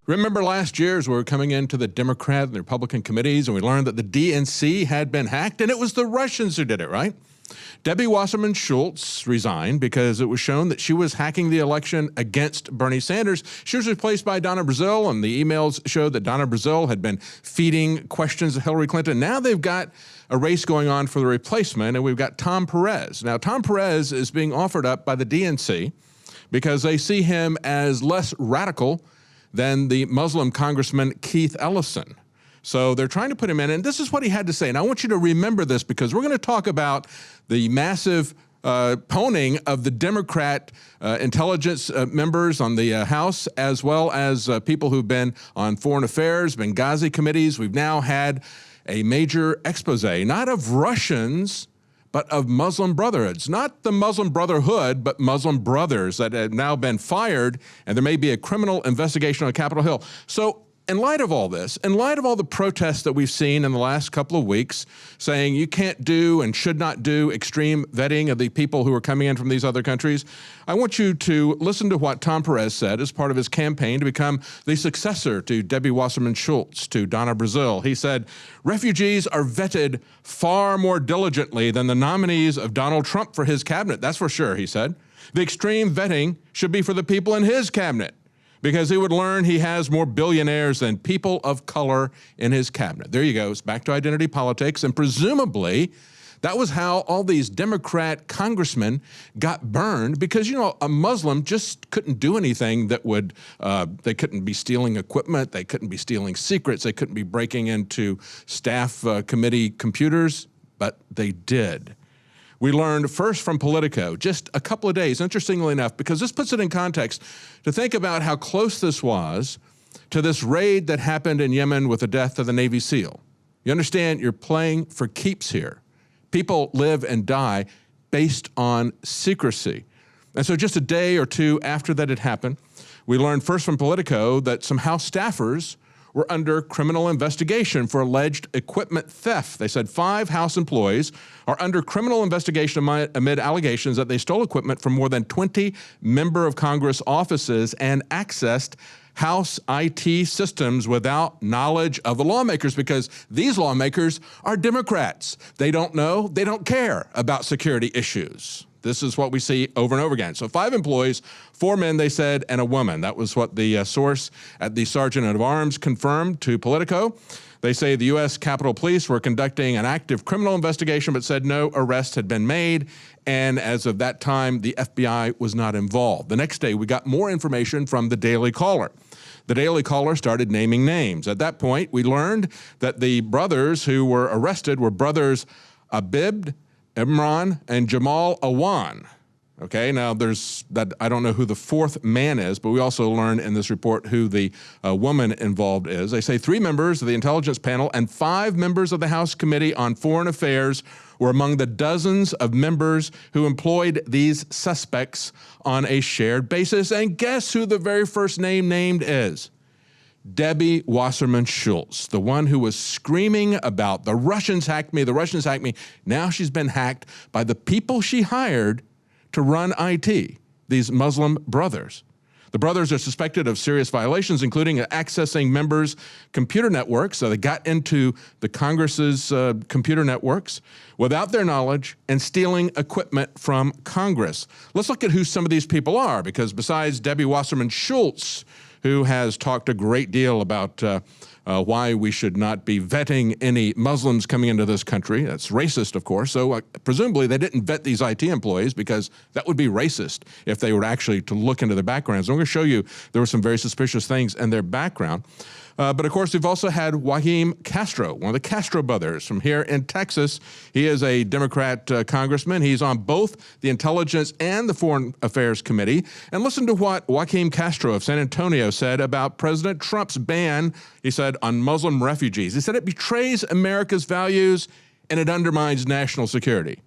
Remember last year as we were coming into the Democrat and the Republican committees and we learned that the DNC had been hacked, and it was the Russians who did it, right? Debbie Wasserman Schultz resigned because it was shown that she was hacking the election against Bernie Sanders. She was replaced by Donna Brazile, and the emails showed that Donna Brazile had been feeding questions to Hillary Clinton. Now they've got a race going on for the replacement, and we've got Tom Perez. Now, Tom Perez is being offered up by the DNC because they see him as less radical than the Muslim Congressman Keith Ellison. So they're trying to put him in, and this is what he had to say. And I want you to remember this because we're going to talk about the massive pwning of the Democrat intelligence members on the House, as well as people who've been on foreign affairs, Benghazi committees. We've now had a major expose, not of Russians, but of Muslim brotherhoods. Not the Muslim Brotherhood, but Muslim brothers that have now been fired, and there may be a criminal investigation on Capitol Hill. So in light of all this, in light of all the protests that we've seen in the last couple of weeks saying you can't do and should not do extreme vetting of the people who are coming in from these other countries, I want you to listen to what Tom Perez said as part of his campaign to become the successor to Debbie Wasserman Schultz, to Donna Brazile. He said, refugees are vetted far more diligently than the nominees of Donald Trump for his cabinet. That's for sure, he said. The extreme vetting should be for the people in his cabinet, because he would learn he has more billionaires than people of color in his cabinet. There you go. It's back to identity politics. And presumably, that was how all these Democrat congressmen got burned, because, you know, a Muslim just couldn't do anything that would, they couldn't be stealing equipment, they couldn't be stealing secrets, they couldn't be breaking into staff committee computers, but they did. We learned first from Politico, just a couple of days, interestingly enough, because this puts it in context, to think about how close this was to this raid that happened in Yemen with the death of the Navy SEAL. You understand, you're playing for keeps here. People live and die based on secrecy. And so just a day or two after that had happened, we learned first from Politico that some House staffers were under criminal investigation for alleged equipment theft. They said 5 House employees are under criminal investigation amid allegations that they stole equipment from more than 20 member of Congress offices and accessed House IT systems without knowledge of the lawmakers, because these lawmakers are Democrats. They don't know, they don't care about security issues. This is what we see over and over again. So 5 employees, 4 men, they said, and a woman. That was what the source at the Sergeant at Arms confirmed to Politico. They say the U.S. Capitol Police were conducting an active criminal investigation, but said no arrests had been made. And as of that time, the FBI was not involved. The next day, we got more information from the Daily Caller. The Daily Caller started naming names. At that point, we learned that the brothers who were arrested were brothers Abid, Imran, and Jamal Awan. Okay, now there's that, I don't know who the 4th man is, but we also learn in this report who the woman involved is. They say 3 members of the intelligence panel and 5 members of the House Committee on Foreign Affairs were among the dozens of members who employed these suspects on a shared basis. And guess who the very first name named is? Debbie Wasserman Schultz, the one who was screaming about the Russians hacked me, the Russians hacked me. Now she's been hacked by the people she hired to run IT, these Muslim brothers. The brothers are suspected of serious violations, including accessing members' computer networks. So they got into the Congress's computer networks without their knowledge and stealing equipment from Congress. Let's look at who some of these people are, because besides Debbie Wasserman Schultz, who has talked a great deal about why we should not be vetting any Muslims coming into this country. That's racist, of course. So presumably they didn't vet these IT employees, because that would be racist if they were actually to look into their backgrounds. I'm going to show you there were some very suspicious things in their background. But of course, we've also had Joaquin Castro, one of the Castro brothers from here in Texas. He is a Democrat congressman. He's on both the Intelligence and the Foreign Affairs Committee. And listen to what Joaquin Castro of San Antonio said about President Trump's ban, he said, on Muslim refugees. He said it betrays America's values and it undermines national security.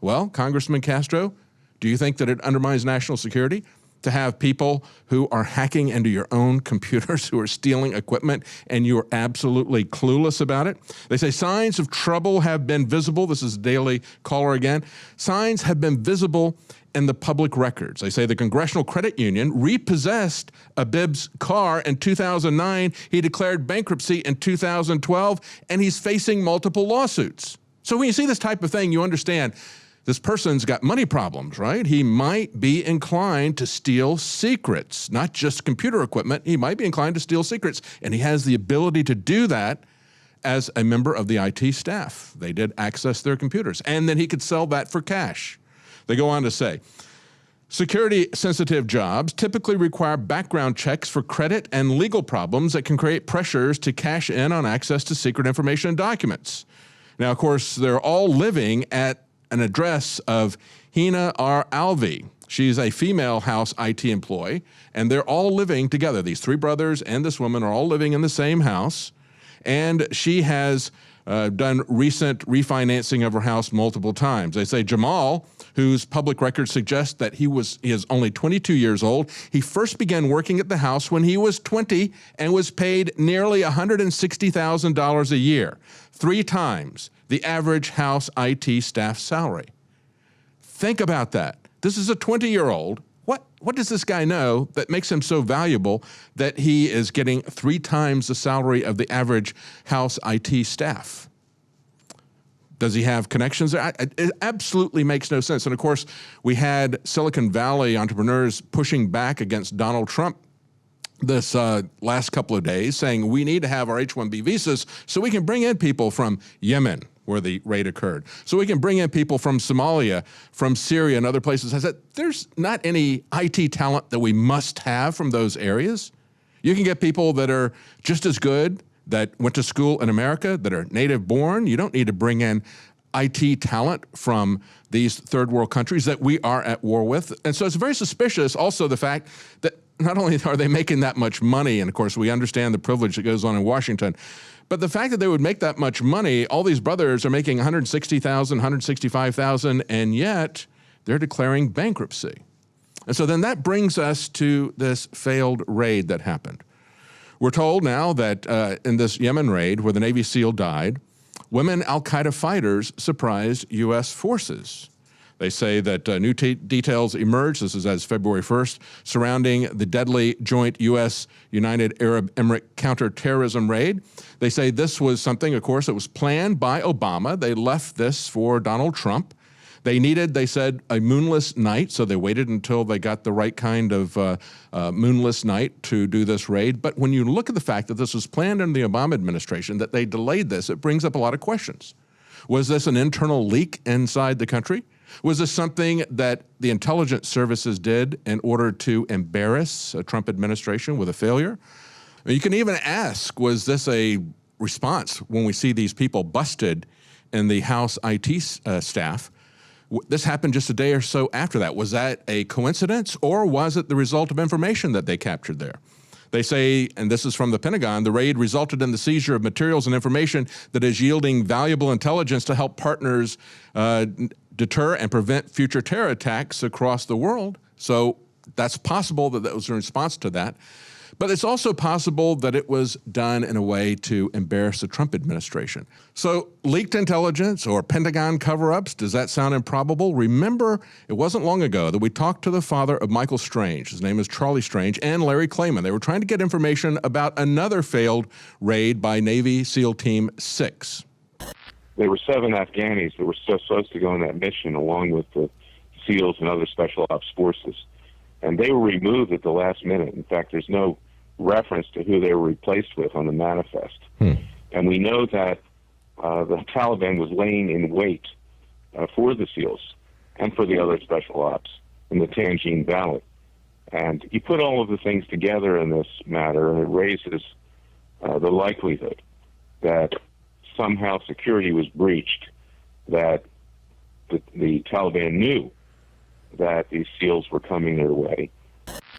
Well, Congressman Castro, do you think that it undermines national security to have people who are hacking into your own computers, who are stealing equipment, and you're absolutely clueless about it? They say signs of trouble have been visible. This is Daily Caller again. Signs have been visible in the public records. They say the Congressional Credit Union repossessed a Bibbs car in 2009. He declared bankruptcy in 2012, and he's facing multiple lawsuits. So when you see this type of thing, you understand this person's got money problems, right? He might be inclined to steal secrets, not just computer equipment. He might be inclined to steal secrets, and he has the ability to do that as a member of the IT staff. They did access their computers, and then he could sell that for cash. They go on to say, security-sensitive jobs typically require background checks for credit and legal problems that can create pressures to cash in on access to secret information and documents. Now, of course, they're all living at an address of Hina R. Alvi. She's a female house IT employee, and they're all living together. These three brothers and this woman are all living in the same house, and she has done recent refinancing of her house multiple times. They say Jamal, whose public records suggest that he is only 22 years old, he first began working at the house when he was 20 and was paid nearly $160,000 a year, 3 times the average house IT staff salary. Think about that. This is a 20-year-old. What does this guy know that makes him so valuable that he is getting 3 times the salary of the average house IT staff? Does he have connections there? It absolutely makes no sense. And of course, we had Silicon Valley entrepreneurs pushing back against Donald Trump this last couple of days, saying we need to have our H-1B visas so we can bring in people from Yemen, where the raid occurred, so we can bring in people from Somalia, from Syria, and other places. I said, there's not any IT talent that we must have from those areas. You can get people that are just as good, that went to school in America, that are native born. You don't need to bring in IT talent from these third world countries that we are at war with. And so it's very suspicious also the fact that not only are they making that much money, and of course we understand the privilege that goes on in Washington, but the fact that they would make that much money, all these brothers are making $160,000, $165,000, and yet they're declaring bankruptcy. And so then that brings us to this failed raid that happened. We're told now that in this Yemen raid where the Navy SEAL died, women al-Qaeda fighters surprised U.S. forces. They say that new details emerged, this is as February 1st, surrounding the deadly joint U.S.-United Arab Emirate counterterrorism raid. They say this was something, of course, that was planned by Obama. They left this for Donald Trump. They needed, they said, a moonless night, so they waited until they got the right kind of moonless night to do this raid. But when you look at the fact that this was planned under the Obama administration, that they delayed this, it brings up a lot of questions. Was this an internal leak inside the country? Was this something that the intelligence services did in order to embarrass a Trump administration with a failure? You can even ask, was this a response when we see these people busted in the House IT staff? This happened just a day or so after that. Was that a coincidence, or was it the result of information that they captured there? They say, and this is from the Pentagon, the raid resulted in the seizure of materials and information that is yielding valuable intelligence to help partners deter and prevent future terror attacks across the world. So that's possible that that was a response to that. But it's also possible that it was done in a way to embarrass the Trump administration. So leaked intelligence or Pentagon cover-ups, does that sound improbable? Remember, it wasn't long ago that we talked to the father of Michael Strange. His name is Charlie Strange, and Larry Klayman. They were trying to get information about another failed raid by Navy SEAL Team 6. There were 7 Afghanis that were supposed to go on that mission along with the SEALs and other special ops forces. And they were removed at the last minute. In fact, there's no reference to who they were replaced with on the manifest. And we know that the Taliban was laying in wait for the SEALs and for the other special ops in the Tangine Valley. And you put all of the things together in this matter, and it raises the likelihood that somehow security was breached, that the Taliban knew that these SEALs were coming their way.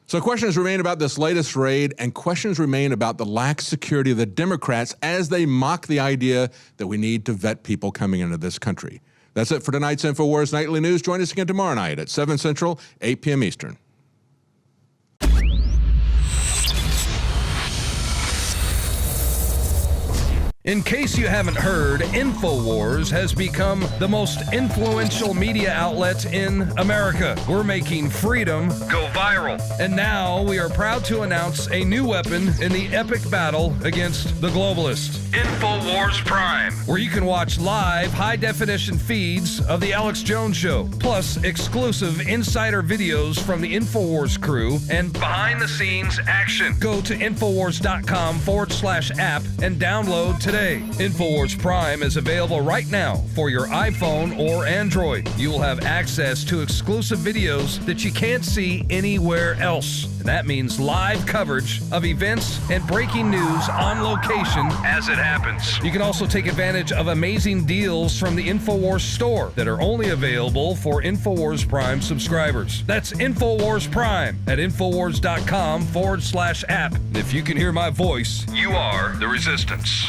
So questions remain about this latest raid, and questions remain about the lax security of the Democrats as they mock the idea that we need to vet people coming into this country. That's it for tonight's InfoWars Nightly News. Join us again tomorrow night at 7 Central, 8 p.m. Eastern. In case you haven't heard, InfoWars has become the most influential media outlet in America. We're making freedom go viral. And now we are proud to announce a new weapon in the epic battle against the globalists. InfoWars Prime, where you can watch live high-definition feeds of The Alex Jones Show, plus exclusive insider videos from the InfoWars crew and behind-the-scenes action. Go to Infowars.com/app and download today. InfoWars Prime is available right now for your iPhone or Android. You will have access to exclusive videos that you can't see anywhere else. And that means live coverage of events and breaking news on location as it happens. You can also take advantage of amazing deals from the InfoWars store that are only available for InfoWars Prime subscribers. That's InfoWars Prime at Infowars.com/app. If you can hear my voice, you are the resistance.